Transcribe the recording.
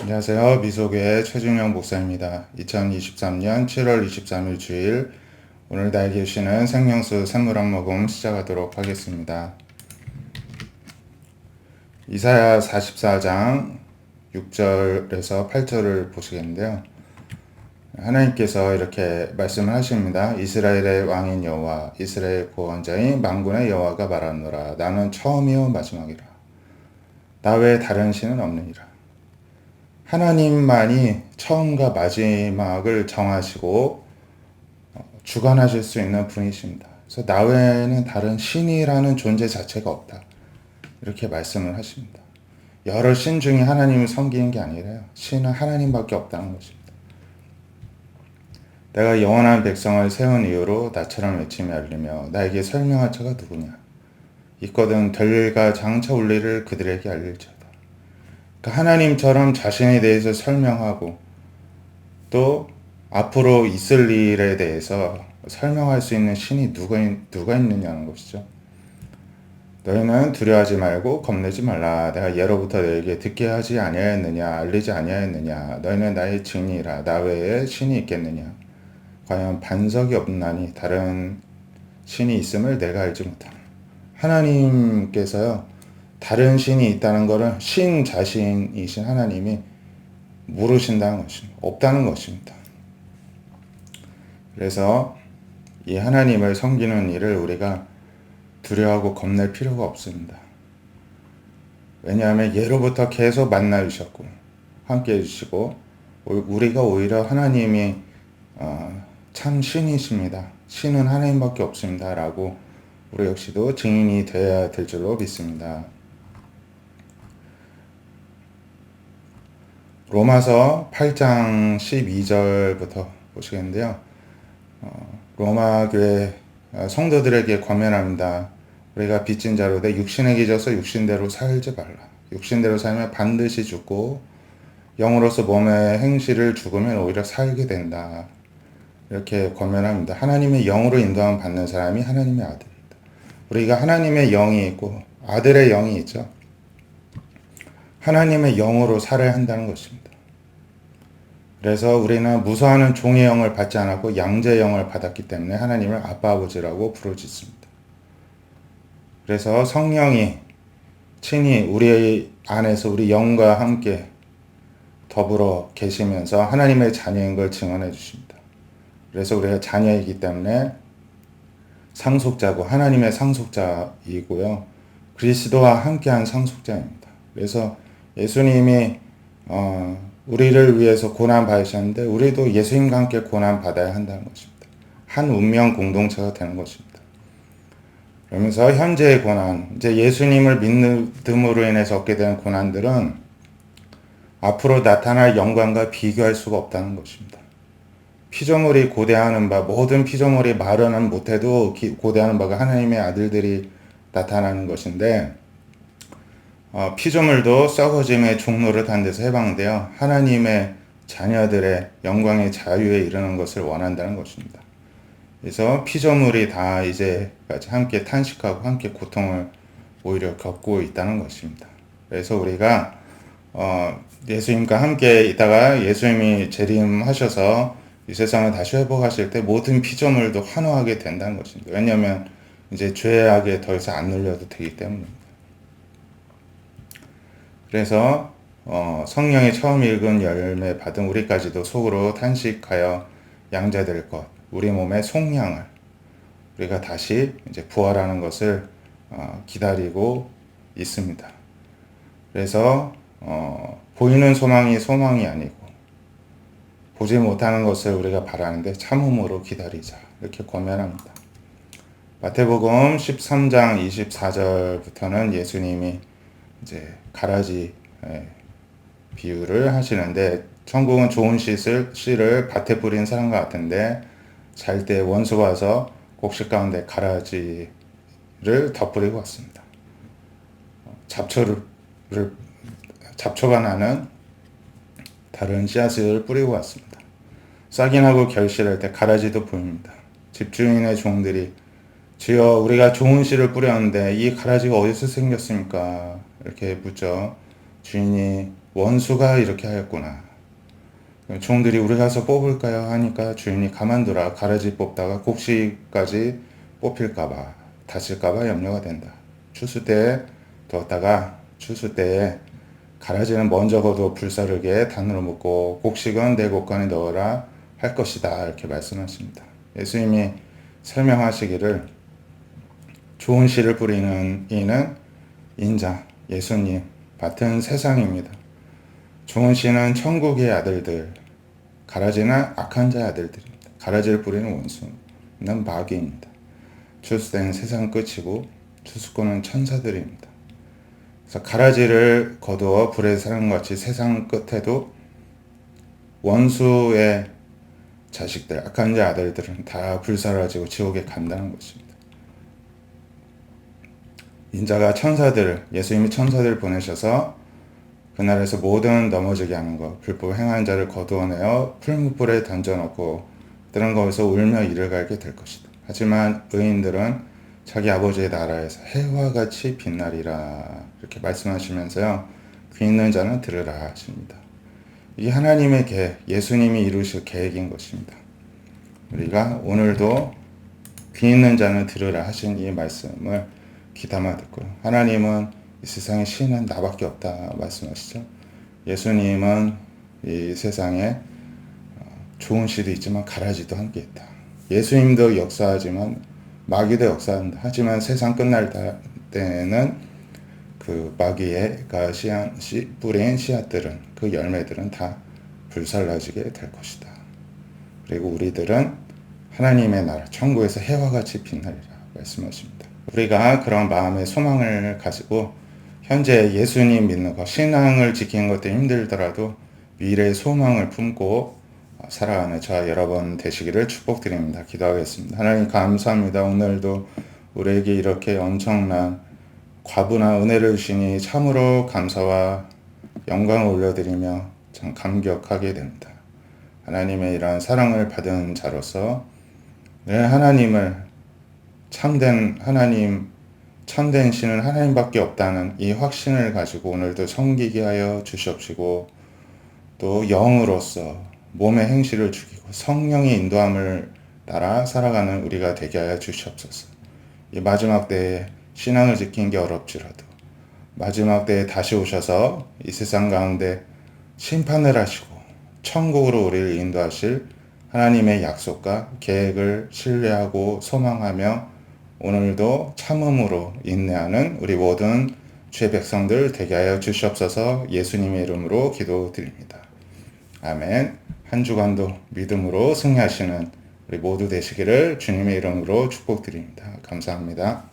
안녕하세요. 미소교회 최준영 목사입니다. 2023년 7월 23일 주일, 오늘 나에게 주시는 생명수 샘물 한 모금 시작하도록 하겠습니다. 이사야 44장 6절에서 8절을 보시겠는데요. 하나님께서 이렇게 말씀을 하십니다. 이스라엘의 왕인 여호와, 이스라엘 구원자인 만군의 여호와가 말하노라. 나는 처음이요 마지막이라. 나 외에 다른 신은 없느니라. 하나님만이 처음과 마지막을 정하시고 주관하실 수 있는 분이십니다. 그래서 나 외에는 다른 신이라는 존재 자체가 없다. 이렇게 말씀을 하십니다. 여러 신 중에 하나님을 섬기는 게 아니라요. 신은 하나님밖에 없다는 것입니다. 내가 영원한 백성을 세운 이유로 나처럼 외치며 알리며 나에게 설명할 자가 누구냐. 있거든 될 일과 장차 올 일을 그들에게 알릴지어다. 하나님처럼 자신에 대해서 설명하고 또 앞으로 있을 일에 대해서 설명할 수 있는 신이 누가 있느냐는 것이죠. 너희는 두려워하지 말고 겁내지 말라. 내가 예로부터 너에게 듣게 하지 아니하였느냐, 알리지 아니하였느냐. 너희는 나의 증인이라. 나 외에 신이 있겠느냐. 과연 반석이 없나니 다른 신이 있음을 내가 알지 못하나. 하나님께서요, 다른 신이 있다는 것을 신 자신이신 하나님이 모르신다는 것입니다. 없다는 것입니다. 그래서 이 하나님을 섬기는 일을 우리가 두려워하고 겁낼 필요가 없습니다. 왜냐하면 예로부터 계속 만나 주셨고 함께 해주시고 우리가 오히려 하나님이 참 신이십니다. 신은 하나님밖에 없습니다. 라고 우리 역시도 증인이 되어야 될 줄로 믿습니다. 로마서 8장 12절부터 보시겠는데요. 로마 교회 성도들에게 권면합니다. 우리가 빚진 자로 돼 육신에 기져서 육신대로 살지 말라. 육신대로 살면 반드시 죽고 영으로서 몸의 행실을 죽으면 오히려 살게 된다. 이렇게 권면합니다. 하나님의 영으로 인도함 받는 사람이 하나님의 아들입니다. 우리가 하나님의 영이 있고 아들의 영이 있죠. 하나님의 영으로 살아야 한다는 것입니다. 그래서 우리는 무서워하는 종의 영을 받지 않았고 양자의 영을 받았기 때문에 하나님을 아빠 아버지라고 부르짖습니다. 그래서 성령이 친히 우리 안에서 우리 영과 함께 더불어 계시면서 하나님의 자녀인 걸 증언해 주십니다. 그래서 우리가 자녀이기 때문에 상속자고 하나님의 상속자이고요. 그리스도와 함께한 상속자입니다. 그래서 예수님이 우리를 위해서 고난 받으셨는데 우리도 예수님과 함께 고난 받아야 한다는 것입니다. 한 운명 공동체가 되는 것입니다. 그러면서 현재의 고난, 이제 예수님을 믿음으로 인해서 얻게 되는 고난들은 앞으로 나타날 영광과 비교할 수가 없다는 것입니다. 피조물이 고대하는 바, 모든 피조물이 말은 못해도 고대하는 바가 하나님의 아들들이 나타나는 것인데 피조물도 썩어짐의 종로를 단 데서 해방되어 하나님의 자녀들의 영광의 자유에 이르는 것을 원한다는 것입니다. 그래서 피조물이 다 이제까지 함께 탄식하고 함께 고통을 오히려 겪고 있다는 것입니다. 그래서 우리가 예수님과 함께 있다가 예수님이 재림하셔서 이 세상을 다시 회복하실 때 모든 피조물도 환호하게 된다는 것입니다. 왜냐하면 이제 죄악에 더 이상 안 눌려도 되기 때문입니다. 그래서 성령의 처음 읽은 열매 받은 우리까지도 속으로 탄식하여 양자될 것, 우리 몸의 속량을 우리가 다시 이제 부활하는 것을 기다리고 있습니다. 그래서 보이는 소망이 아니고 보지 못하는 것을 우리가 바라는데 참음으로 기다리자 이렇게 권면합니다. 마태복음 13장 24절부터는 예수님이 이제 가라지 비유를 하시는데 천국은 좋은 씨를 밭에 뿌린 사람과 같은데 잘 때 원수가 와서 곡식 가운데 가라지를 덧뿌리고 왔습니다. 잡초가 나는 다른 씨앗을 뿌리고 왔습니다. 싹이 나고 결실할 때 가라지도 보입니다. 집주인의 종들이 주여 우리가 좋은 씨를 뿌렸는데 이 가라지가 어디서 생겼습니까? 이렇게 묻죠. 주인이 원수가 이렇게 하였구나. 종들이 우리 가서 뽑을까요? 하니까 주인이 가만두라. 가라지 뽑다가 곡식까지 뽑힐까봐, 다칠까봐 염려가 된다. 추수 때에 두었다가 추수 때에 가라지는 먼저 거두어 불사르게 단으로 묶고 곡식은 내 곳간에 넣어라 할 것이다. 이렇게 말씀하십니다. 예수님이 설명하시기를 좋은 씨를 뿌리는 이는 인자, 예수님, 같은 세상입니다. 좋은 씨는 천국의 아들들, 가라지는 악한 자의 아들들입니다. 가라지를 뿌리는 원수는 마귀입니다. 추수된 세상 끝이고 추수꾼은 천사들입니다. 그래서 가라지를 거두어 불에 사는 같이 세상 끝에도 원수의 자식들, 악한 자의 아들들은 다 불사라지고 지옥에 간다는 것입니다. 인자가 천사들, 예수님이 천사들 보내셔서 그날에서 모든 넘어지게 하는 것, 불법 행한 자를 거두어내어 풀무불에 던져놓고 그들은 거기서 울며 이를 갈게 될 것이다. 하지만 의인들은 자기 아버지의 나라에서 해와 같이 빛나리라. 이렇게 말씀하시면서요, 귀 있는 자는 들으라 하십니다. 이게 하나님의 계획, 예수님이 이루실 계획인 것입니다. 우리가 오늘도 귀 있는 자는 들으라 하신 이 말씀을 귀담아 듣고요. 하나님은 이 세상에 신은 나밖에 없다 말씀하시죠. 예수님은 이 세상에 좋은 씨도 있지만 가라지도 함께 있다. 예수님도 역사하지만 마귀도 역사한다. 하지만 세상 끝날 때에는 그 마귀가 뿌린 씨앗들은, 그 열매들은 다 불살라지게 될 것이다. 그리고 우리들은 하나님의 나라, 천국에서 해와 같이 빛나리라 말씀하십니다. 우리가 그런 마음의 소망을 가지고 현재 예수님 믿는 것, 신앙을 지키는 것도 힘들더라도 미래의 소망을 품고 살아가는 저와 여러분 되시기를 축복드립니다. 기도하겠습니다. 하나님 감사합니다. 오늘도 우리에게 이렇게 엄청난 과부나 은혜를 주시니 참으로 감사와 영광을 올려드리며 참 감격하게 됩니다. 하나님의 이러한 사랑을 받은 자로서 하나님을 참된 하나님, 참된 신은 하나님밖에 없다는 이 확신을 가지고 오늘도 섬기게 하여 주시옵시고, 또 영으로서 몸의 행실을 죽이고 성령의 인도함을 따라 살아가는 우리가 되게 하여 주시옵소서. 이 마지막 때에 신앙을 지키는 게 어렵지라도 마지막 때에 다시 오셔서 이 세상 가운데 심판을 하시고 천국으로 우리를 인도하실 하나님의 약속과 계획을 신뢰하고 소망하며 오늘도 참음으로 인내하는 우리 모든 주의 백성들 되게 하여 주시옵소서. 예수님의 이름으로 기도드립니다. 아멘. 한 주간도 믿음으로 승리하시는 우리 모두 되시기를 주님의 이름으로 축복드립니다. 감사합니다.